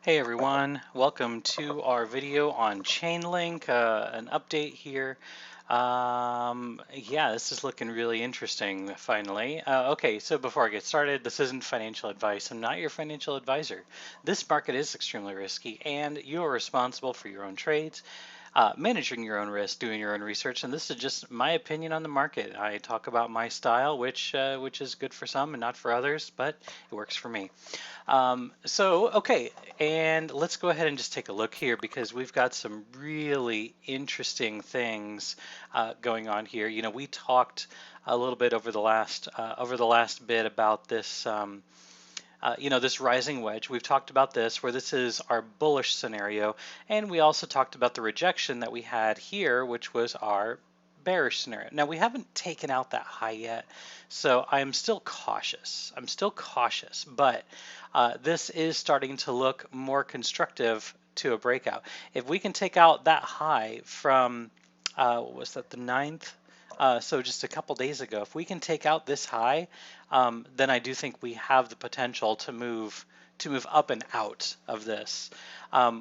Hey everyone, welcome to our video on Chainlink, an update here. Yeah, this is looking really interesting finally. Okay, so before I get started, this isn't financial advice. I'm not your financial advisor. This market is extremely risky and you are responsible for your own trades, managing your own risk, doing your own research, and this is just my opinion on the market. I talk about my style, which is good for some and not for others, but it works for me. Okay, and let's go ahead and just take a look here because we've got some really interesting things going on here. You know, we talked a little bit over the last bit about this. This rising wedge. We've talked about this, where this is our bullish scenario, and we also talked about the rejection that we had here, which was our bearish scenario. Now we haven't taken out that high yet, so I'm still cautious. But this is starting to look more constructive to a breakout. If we can take out that high from, what was that, the 9th? So just a couple days ago, if we can take out this high, then I do think we have the potential to move up and out of this.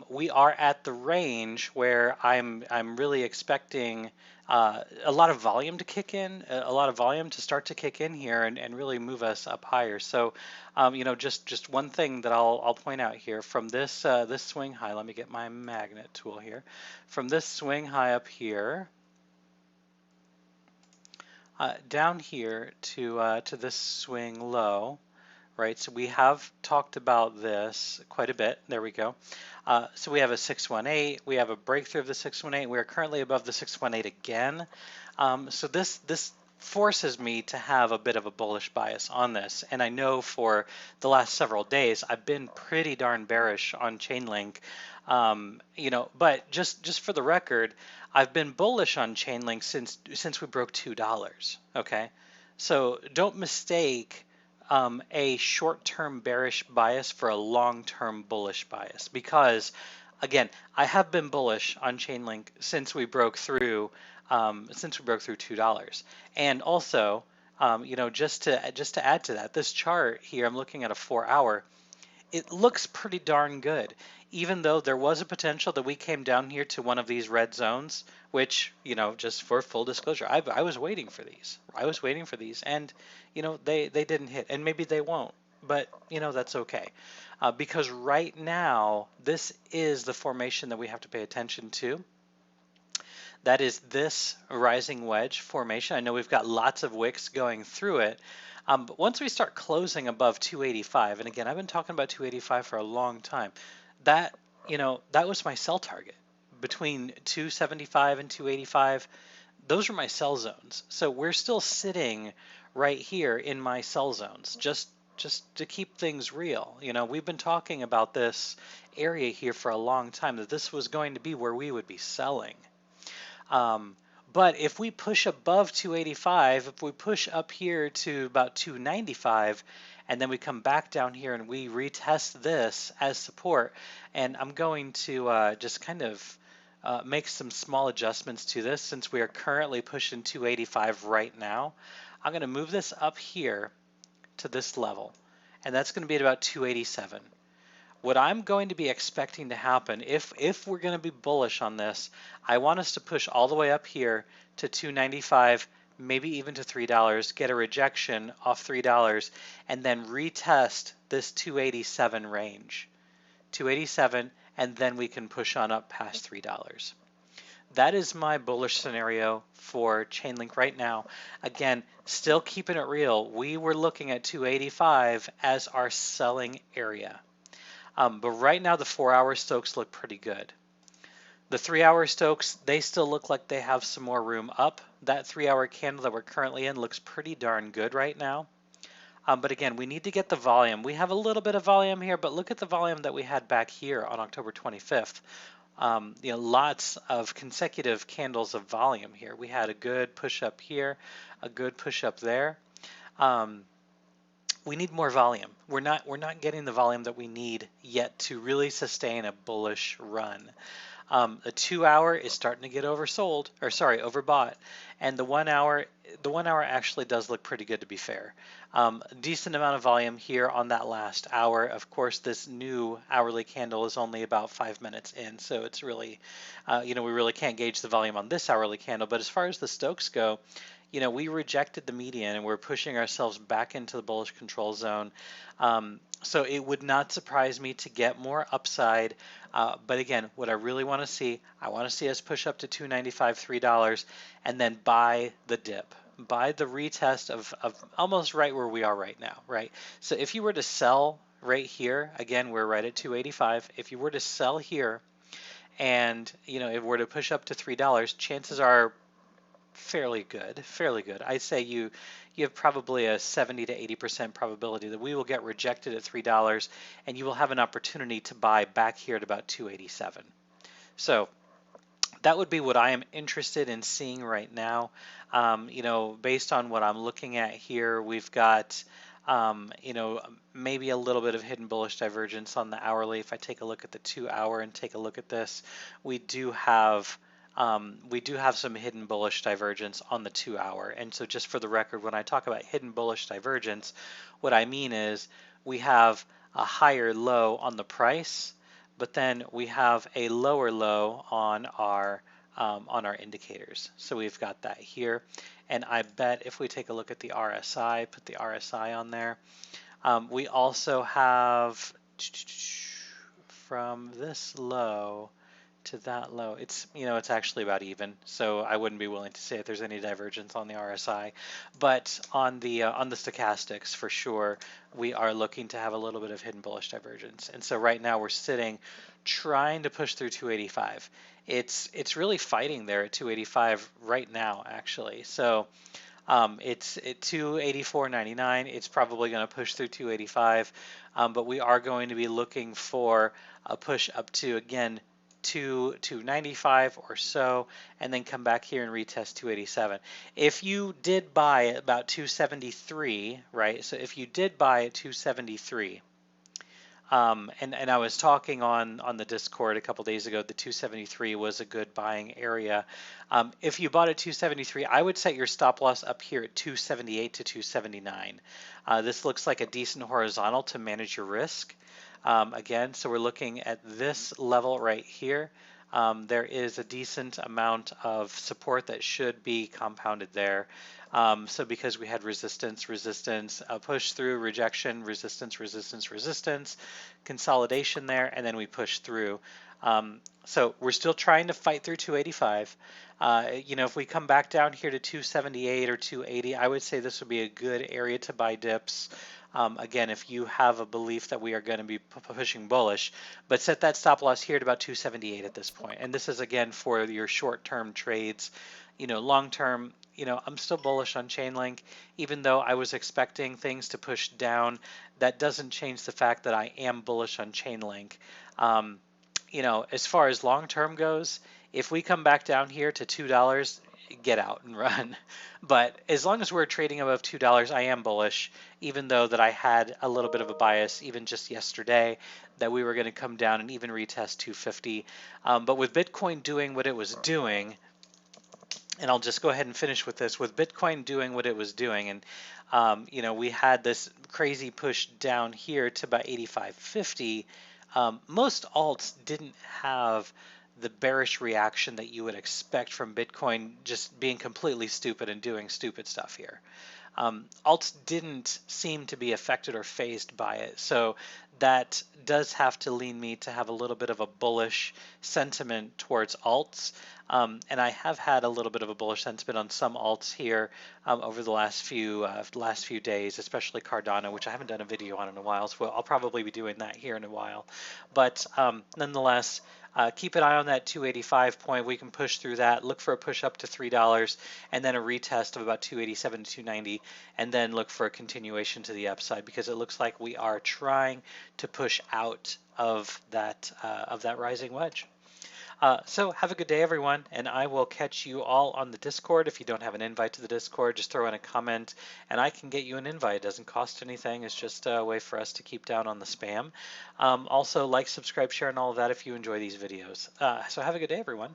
We are at the range where I'm really expecting a lot of volume to kick in, a lot of volume to start to kick in here and really move us up higher. So, just one thing that I'll point out here from this swing high. Let me get my magnet tool here. From this swing high up here. Down here to this swing low, right? So we have talked about this quite a bit. There we go. So we have a 618. We have a breakthrough of the 618. We are currently above the 618 again. So this forces me to have a bit of a bullish bias on this. And I know for the last several days I've been pretty darn bearish on Chainlink. But just for the record, I've been bullish on Chainlink since we broke $2. Okay, so don't mistake a short-term bearish bias for a long-term bullish bias, because again, I have been bullish on Chainlink since we broke through $2. And also, just to add to that, this chart here, I'm looking at a 4-hour. It looks pretty darn good, even though there was a potential that we came down here to one of these red zones, which, just for full disclosure, I was waiting for these. I was waiting for these, and, they didn't hit, and maybe they won't, but, that's okay. Because right now, this is the formation that we have to pay attention to. That is this rising wedge formation. I know we've got lots of wicks going through it, but once we start closing above 285, and again, I've been talking about 285 for a long time, that was my sell target. Between 275 and 285, those are my sell zones. So we're still sitting right here in my sell zones, just to keep things real. We've been talking about this area here for a long time, that this was going to be where we would be selling. But if we push above 285, if we push up here to about 295, and then we come back down here and we retest this as support, and I'm going to just kind of make some small adjustments to this since we are currently pushing 285 right now. I'm going to move this up here to this level, and that's going to be at about 287. What I'm going to be expecting to happen, if we're going to be bullish on this, I want us to push all the way up here to 295, maybe even to $3, get a rejection off $3, and then retest this 287 range. 287, and then we can push on up past $3. That is my bullish scenario for Chainlink right now. Again, still keeping it real, we were looking at 285 as our selling area. But right now the 4-hour Stokes look pretty good. The 3-hour Stokes, they still look like they have some more room up. That 3-hour candle that we're currently in looks pretty darn good right now. But again, we need to get the volume. We have a little bit of volume here, but look at the volume that we had back here on October 25th. Lots of consecutive candles of volume here. We had a good push up here, a good push up there. We need more volume. We're not getting the volume that we need yet to really sustain a bullish run. The 2 hour is starting to get oversold, or sorry, overbought, and the 1 hour actually does look pretty good, to be fair. Decent amount of volume here on that last hour. Of course, this new hourly candle is only about 5 minutes in, so it's really, we really can't gauge the volume on this hourly candle. But as far as the Stokes go, we rejected the median and we're pushing ourselves back into the bullish control zone. So it would not surprise me to get more upside. But again, what I really want to see, I want to see us push up to $2.95, $3, and then buy the dip. Buy the retest of almost right where we are right now, right? So if you were to sell right here, again, we're right at 285. If you were to sell here and, if we're to push up to $3, chances are fairly good, fairly good. I'd say you have probably a 70 to 80% probability that we will get rejected at $3 and you will have an opportunity to buy back here at about 287. So that would be what I am interested in seeing right now. Based on what I'm looking at here, we've got maybe a little bit of hidden bullish divergence on the hourly. If I take a look at the 2 hour and take a look at this, we do have some hidden bullish divergence on the 2 hour. And so just for the record, when I talk about hidden bullish divergence, what I mean is we have a higher low on the price, but then we have a lower low on our indicators. So we've got that here. And I bet if we take a look at the RSI, put the RSI on there, we also have from this low to that low, it's actually about even, so I wouldn't be willing to say if there's any divergence on the RSI, but on the stochastics for sure we are looking to have a little bit of hidden bullish divergence. And so right now we're sitting trying to push through 285. It's really fighting there at 285 right now actually. So it's at 284.99. It's probably going to push through 285, but we are going to be looking for a push up to, again, 295 or so, and then come back here and retest 287. If you did buy at about 273, right? So if you did buy at 273, and I was talking on the Discord a couple days ago, the 273 was a good buying area. If you bought at 273, I would set your stop loss up here at 278 to 279. This looks like a decent horizontal to manage your risk. Again, so we're looking at this level right here. There is a decent amount of support that should be compounded there. So because we had resistance, push through, rejection, resistance, consolidation there, and then we push through. So we're still trying to fight through 285. If we come back down here to 278 or 280, I would say this would be a good area to buy dips. Again, if you have a belief that we are going to be pushing bullish, but set that stop loss here at about 278 at this point. And this is again for your short-term trades. Long-term, I'm still bullish on Chainlink, even though I was expecting things to push down. That doesn't change the fact that I am bullish on Chainlink. As far as long-term goes, if we come back down here to $2, get out and run. But as long as we're trading above $2, I am bullish, even though that I had a little bit of a bias even just yesterday that we were going to come down and even retest 250. But with Bitcoin doing what it was doing, and I'll just go ahead and finish with this, with Bitcoin doing what it was doing, and we had this crazy push down here to about 85.50. Most alts didn't have the bearish reaction that you would expect from Bitcoin just being completely stupid and doing stupid stuff here. Alts didn't seem to be affected or phased by it, so that does have to lean me to have a little bit of a bullish sentiment towards alts. And I have had a little bit of a bullish sentiment on some alts here over the last few days, especially Cardano, which I haven't done a video on in a while, so I'll probably be doing that here in a while. But nonetheless, keep an eye on that 285 point. We can push through that, look for a push up to $3, and then a retest of about 287 to 290, and then look for a continuation to the upside, because it looks like we are trying to push out of that rising wedge. So have a good day, everyone, and I will catch you all on the Discord. If you don't have an invite to the Discord, just throw in a comment and I can get you an invite. It doesn't cost anything. It's just a way for us to keep down on the spam. Also, like, subscribe, share, and all of that if you enjoy these videos. So have a good day, everyone.